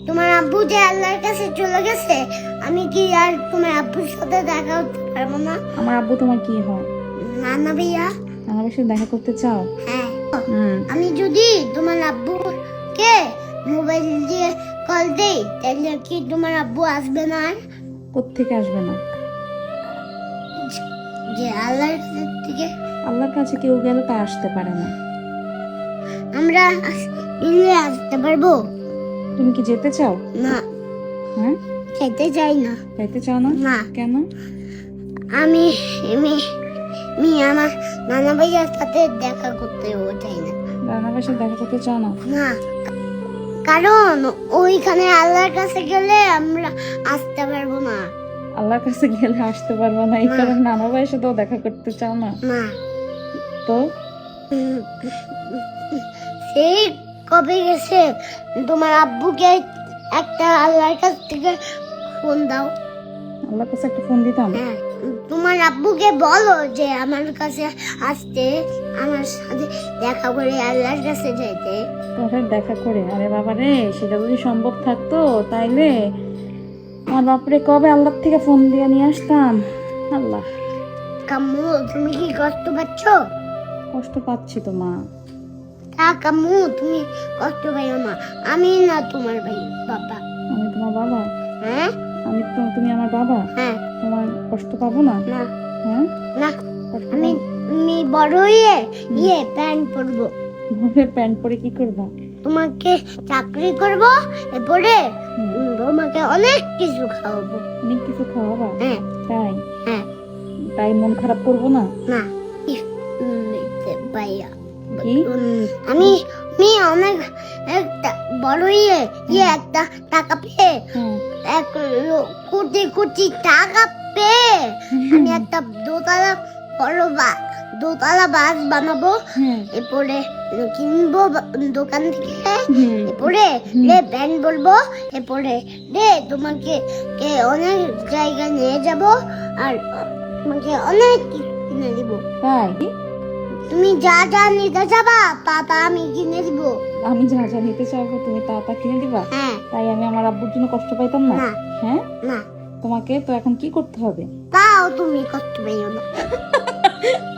তোমার আব্বু যে আল্লাহর কাছে চলে গেছে, আমি কি আর তোমার আব্বুর সাথে দেখা করতে পারবো না? আমার আব্বু তোমার কি হয়? নানা ভাইয়া। আমার সাথে দেখা করতে চাও? হ্যাঁ। আমি যদি তোমার আব্বুকে মোবাইল দিয়ে কল দেই, তাহলে কি তোমার আব্বু আসবে না? আর কোত্থেকে আসবে না? যে আল্লাহর কাছ থেকে। আল্লাহর কাছে কেউ গেলে তা আসতে পারে না। আমরা মিলে আসতে পারবো? তুমি কি যেতে চাও? না। হ্যাঁ, খেতে চাই না। যাইতে চাও না? না। কেন? আমি আমার নানা ভাইয়ার সাথে দেখা করতেও চাই না। রান্নার সাথে দেখা করতে চাও না? না, কারণ ওইখানে আল্লাহর কাছে গেলে আমরা আসতে পারবো না। আল্লাহর কাছে গেলে আসতে পারবো না, এই কারণে নানা ভাইয়ের সাথেও দেখা করতে চাও না? না। তো সেই কবে গেছে, তোমার আব্বুকে একটা আল্লাহর কাছ থেকে ফোন দাও। আল্লাহর কাছে একটা ফোন দিতাম। হ্যাঁ, তোমার আব্বুকে বলো যে আমার কাছে আসতে, আমার সাথে দেখা করে আল্লাহর কাছে যেতে। তোর দেখা করে? আরে বাবা রে, সেটা যদি সম্ভব থাকতো তাইলে আমার বাপরে কবে আল্লাহর থেকে ফোন দিয়ে নিয়ে আসতাম। আল্লাহ। কাম্মু, তুমি কি কষ্ট পাচ্ছ? কষ্ট পাচ্ছি তো মা। কাম্মু, তুমি কষ্ট পাইও না, আমি না তোমার ভাই বাবা। আমি তোমার বাবা? হ্যাঁ। তুমি আমার বাবা? হ্যাঁ। তোমার কষ্ট পাবো না? না। হ্যাঁ, না, কষ্ট আমি বড় হয়ে প্যান্ট পরবো। প্যান্ট পরে কি করবা? তোমাকে চাকরি করবো, এরপরে তোমাকে অনেক কিছু খাওয়াবো। অনেক কিছু খাওয়াবা? হ্যাঁ। তাই? হ্যাঁ। তাই মন খারাপ করবো না? না। ভাইয়া, কি? আমি অনেক একটা বড় একটা টাকা পেয়ে, এক কোটি কোটি টাকা পেয়ে আমি একটা দোতলা বাস বানাবো। এরপরে কিনবো দোকান থেকে, এরপরে ব্যান্ড বলবো, এরপরে তোমাকে অনেক জায়গায় নিয়ে যাব, আর তোমাকে অনেক কিছু কিনে দিব। তাই? তুমি যা যা নিতে যাবা তা আমি কিনে দিব। আমি যা যা নিতে চাইবো তুমি তা কিনে দিবা? হ্যাঁ। তাই আমি আমার আব্বুর জন্য কষ্ট পাইতাম না? হ্যাঁ। না। তোমাকে তো এখন কি করতে হবে? তাও তুমি কষ্ট পাইও না।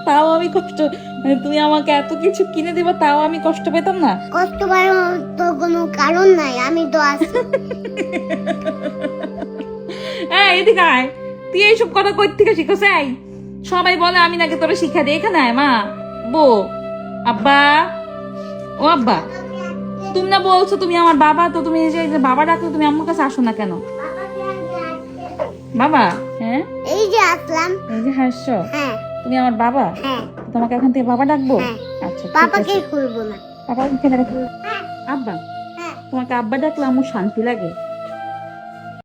তাও আমি কষ্ট, মানে তুমি আমাকে এত কিছু কিনে দিবা তাও আমি কষ্ট পেতাম না? কষ্ট পাওয়ার তো কোনো কারণ নাই, আমি তো আছি। এদিকে আয়, তুই এইসব কথা কই থেকে শিখছ? সবাই বলে আমি নাকি তোরা শিক্ষা দিই। এখানে আয় মা, বো, আব্বা, ও আব্বা, তুমি না বলছো তুমি আমার বাবা, তো তুমি এই যে বাবা ডাকলে তুমি আমার কাছে আসো না কেন? বাবা? হ্যাঁ, এই যে আসলাম। এই যে হাসছো? হ্যাঁ। তুমি আমার বাবা? হ্যাঁ। তোমাকে এখন থেকে বাবা ডাকবো? হ্যাঁ। আচ্ছা, পাপাকে খুলবো না। পাপা আব্বা, হ্যাঁ। তোমাকে আব্বা ডাকলে আমার শান্তি লাগে।